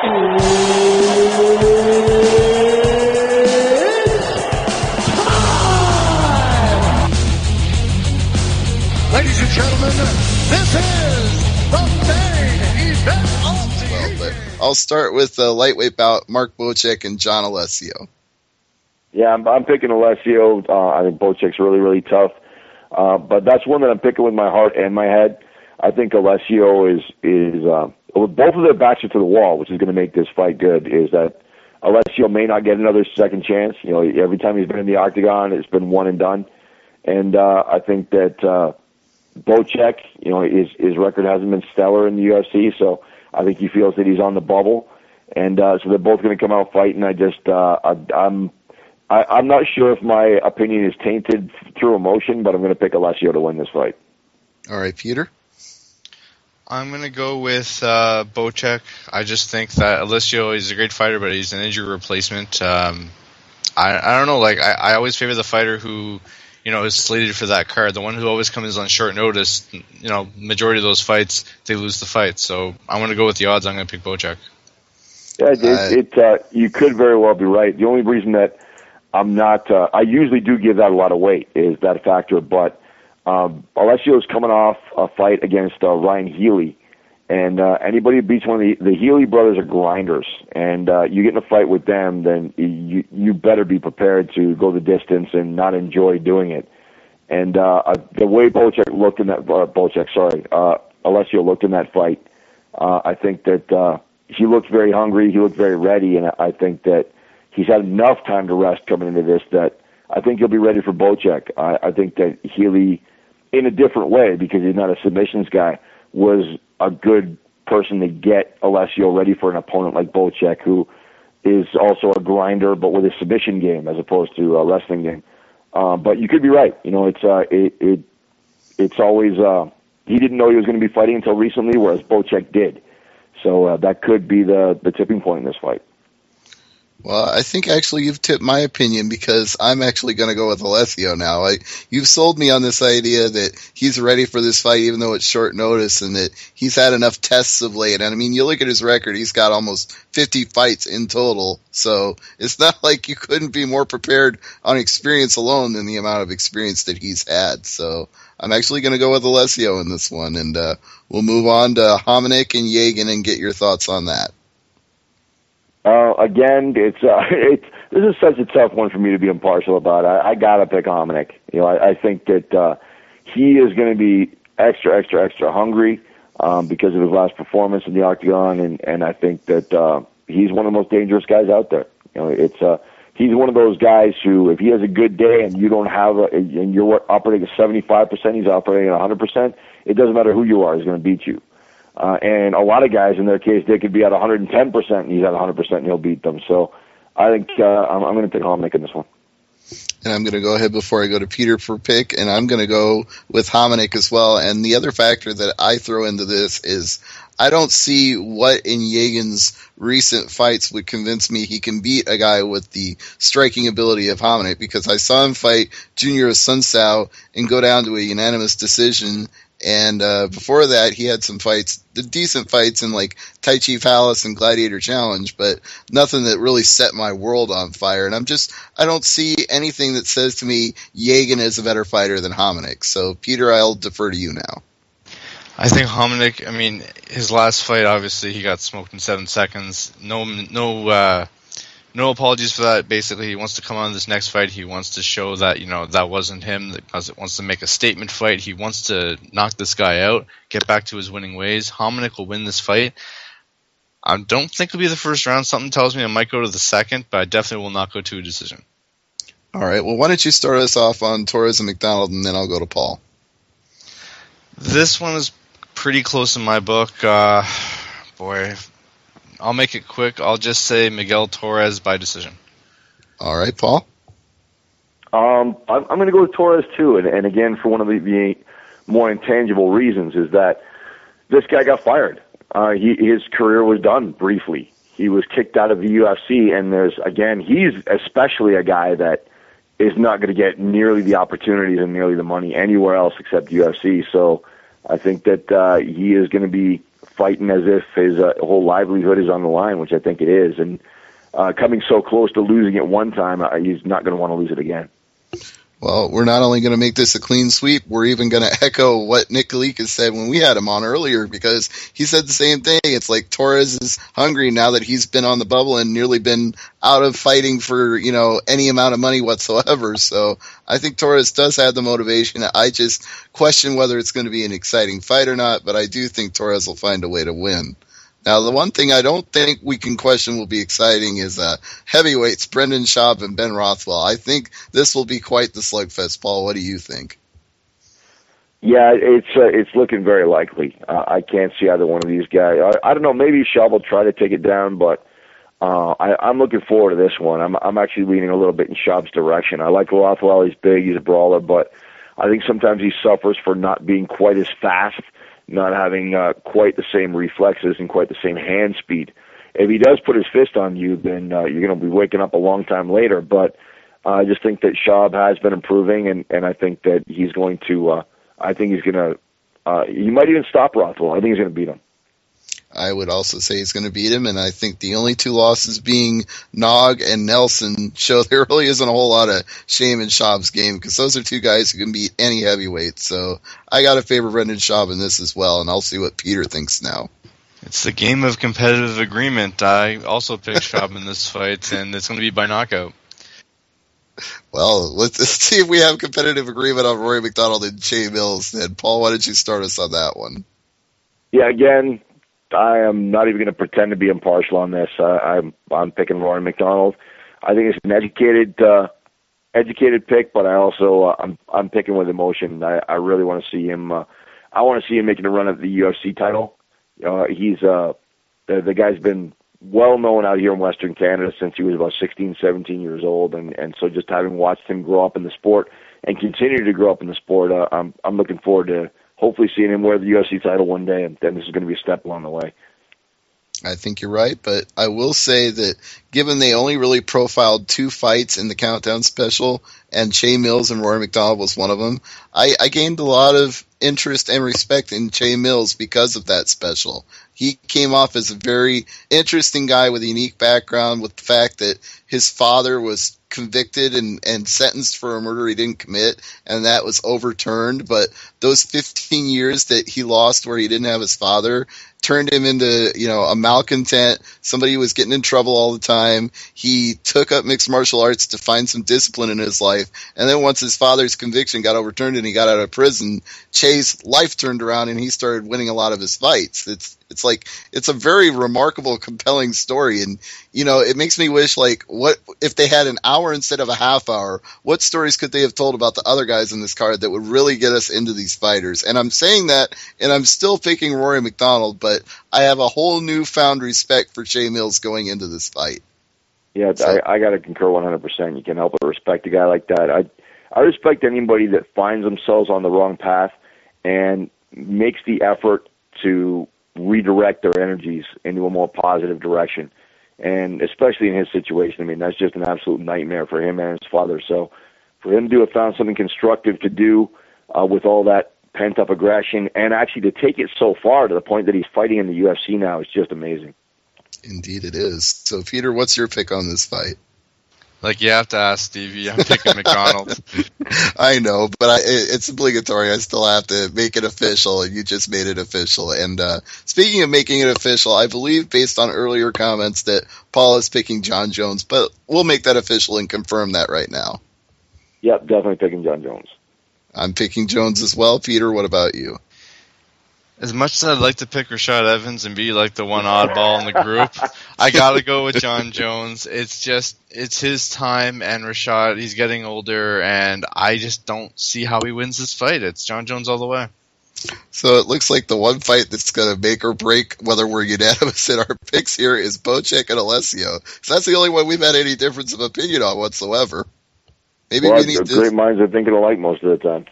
Ladies and gentlemen, this is the main event of the evening. I'll start with the lightweight bout, Mark Bocek and John Alessio. Yeah, I'm picking Alessio. I think Bocek's really, really tough. But that's one that I'm picking with my heart and my head. I think Alessio is both of their backs are to the wall, which is going to make this fight good, is that Alessio may not get another second chance. You know, every time he's been in the octagon, it's been one and done. And I think that Bocek, you know, his record hasn't been stellar in the UFC, so I think he feels that he's on the bubble. And so they're both going to come out fighting. I'm not sure if my opinion is tainted through emotion, but I'm going to pick Alessio to win this fight. All right, Peter? I'm going to go with Bocek. I just think that Alessio is a great fighter, but he's an injury replacement. I don't know. Like I always favor the fighter who, you know, is slated for that card. The one who always comes on short notice. You know, majority of those fights, they lose the fight. So I'm going to go with the odds. I'm going to pick Bocek. Yeah, you could very well be right. The only reason that I'm not, I usually do give that a lot of weight, is that factor, but Alessio's coming off a fight against Ryan Healy, and anybody who beats one of the Healy brothers are grinders, and you get in a fight with them, then you better be prepared to go the distance and not enjoy doing it. And the way Alessio looked in that fight, I think that he looked very hungry, he looked very ready, and I think that he's had enough time to rest coming into this that I think he'll be ready for Bocek. I think that Healy, in a different way, because he's not a submissions guy, was a good person to get Alessio ready for an opponent like Bocek, who is also a grinder, but with a submission game as opposed to a wrestling game. But you could be right. You know, it's always he didn't know he was going to be fighting until recently, whereas Bocek did. So that could be the tipping point in this fight. Well, I think actually you've tipped my opinion, because I'm actually going to go with Alessio now. You've sold me on this idea that he's ready for this fight, even though it's short notice, and that he's had enough tests of late. And I mean, you look at his record, he's got almost 50 fights in total. So it's not like you couldn't be more prepared on experience alone than the amount of experience that he's had. So I'm actually going to go with Alessio in this one, and we'll move on to Hominick and Yagan and get your thoughts on that. Again, this is such a tough one for me to be impartial about. I gotta pick Hominick. You know, I think that he is going to be extra hungry because of his last performance in the octagon, and I think that he's one of the most dangerous guys out there. You know, he's one of those guys who, if he has a good day and you don't have and you're operating at 75%, he's operating at 100%. It doesn't matter who you are; he's going to beat you. And a lot of guys, in their case, they could be at 110%, and he's at 100%, and he'll beat them. So I think I'm going to pick Hominick in this one. And I'm going to go ahead before I go to Peter for pick, and I'm going to go with Hominick as well. And the other factor that I throw into this is I don't see what in Yagan's recent fights would convince me he can beat a guy with the striking ability of Hominick, because I saw him fight Junior Sunsao and go down to a unanimous decision. And before that, he had some fights, the decent fights in like Tai Chi Palace and Gladiator Challenge, but nothing that really set my world on fire. And I don't see anything that says to me Yagan is a better fighter than Hominick. So, Peter, I'll defer to you now. I think Hominick, I mean, his last fight, obviously, he got smoked in 7 seconds. No apologies for that. Basically, he wants to come on this next fight. He wants to show that, you know, that wasn't him. He wants to make a statement fight. He wants to knock this guy out, get back to his winning ways. Hominick will win this fight. I don't think it'll be the first round. Something tells me I might go to the second, but I definitely will not go to a decision. All right. Well, why don't you start us off on Torres and McDonald, and then I'll go to Paul. This one is pretty close in my book. Boy, I'll make it quick. I'll just say Miguel Torres by decision. All right, Paul? I'm going to go with Torres, too. And again, for one of the more intangible reasons is that this guy got fired. His career was done briefly. He was kicked out of the UFC, and he's especially a guy that is not going to get nearly the opportunities and nearly the money anywhere else except UFC. So I think that he is going to be fighting as if his whole livelihood is on the line, which I think it is. And coming so close to losing it one time, he's not going to want to lose it again. Well, we're not only going to make this a clean sweep, we're even going to echo what Nick Galica said when we had him on earlier, because he said the same thing. It's like Torres is hungry now that he's been on the bubble and nearly been out of fighting for, any amount of money whatsoever. So I think Torres does have the motivation. I just question whether it's going to be an exciting fight or not, but I do think Torres will find a way to win. Now, the one thing I don't think we can question will be exciting is heavyweights, Brendan Schaub and Ben Rothwell. I think this will be quite the slugfest. Paul, what do you think? Yeah, it's looking very likely. I can't see either one of these guys. I don't know. Maybe Schaub will try to take it down, but I'm looking forward to this one. I'm actually leaning a little bit in Schaub's direction. I like Rothwell. He's big. He's a brawler, but I think sometimes he suffers for not being quite as fast, not having quite the same reflexes and quite the same hand speed. If he does put his fist on you, then you're going to be waking up a long time later. But I just think that Schaub has been improving, and I think that he's going to. He might even stop Rothwell. I think he's going to beat him. I would also say he's going to beat him, and I think the only two losses being Nog and Nelson show there really isn't a whole lot of shame in Schaub's game, because those are two guys who can beat any heavyweight. So I got to favor Brendan Schaub in this as well, and I'll see what Peter thinks now. It's the game of competitive agreement. I also picked Schaub in this fight, and it's going to be by knockout. Well, let's see if we have competitive agreement on Rory McDonald and Jay Mills. Then, Paul, why don't you start us on that one? Yeah, again, I am not even going to pretend to be impartial on this. I'm picking Rory McDonald. I think it's an educated pick, but I also I'm picking with emotion. I really want to see him. I want to see him making a run at the UFC title. He's the guy's been well known out here in Western Canada since he was about 16, 17 years old, and so just having watched him grow up in the sport and continue to grow up in the sport, I'm looking forward to hopefully seeing him wear the UFC title one day, and then this is going to be a step along the way. I think you're right, but I will say that given they only really profiled two fights in the Countdown special, and Che Mills and Rory McDonald was one of them, I gained a lot of interest and respect in Che Mills because of that special. He came off as a very interesting guy with a unique background, with the fact that his father was convicted and sentenced for a murder he didn't commit, and that was overturned. But those 15 years that he lost where he didn't have his father turned him into, a malcontent, somebody who was getting in trouble all the time. He took up mixed martial arts to find some discipline in his life. And then once his father's conviction got overturned and he got out of prison, Che's life turned around and he started winning a lot of his fights. It's a very remarkable, compelling story. And, it makes me wish, what if they had an hour instead of a half hour, what stories could they have told about the other guys in this card that would really get us into these fighters? And I'm saying that, and I'm still picking Rory McDonald, but I have a whole newfound respect for Che Mills going into this fight. Yeah, so, I got to concur 100%. You can help but respect a guy like that. I respect anybody that finds themselves on the wrong path and makes the effort to redirect their energies into a more positive direction. And especially in his situation, that's just an absolute nightmare for him and his father. So for him to have found something constructive to do with all that pent-up aggression, and actually to take it so far to the point that he's fighting in the UFC now is just amazing. Indeed it is. So, Peter, what's your pick on this fight? You have to ask Stevie. I'm picking McDonald. I know, but it's obligatory. I still have to make it official, and you just made it official. And speaking of making it official, I believe, based on earlier comments, that Paul is picking John Jones, but we'll make that official and confirm that right now. Yep, definitely picking John Jones. I'm picking Jones as well. Peter, what about you? As much as I'd like to pick Rashad Evans and be the one oddball in the group, I got to go with John Jones. It's his time, and Rashad, he's getting older, and I just don't see how he wins this fight. It's John Jones all the way. So it looks like the one fight that's going to make or break whether we're unanimous in our picks here is Bocek and Alessio. So that's the only one we've had any difference of opinion on whatsoever. Maybe we need great minds are thinking alike most of the time.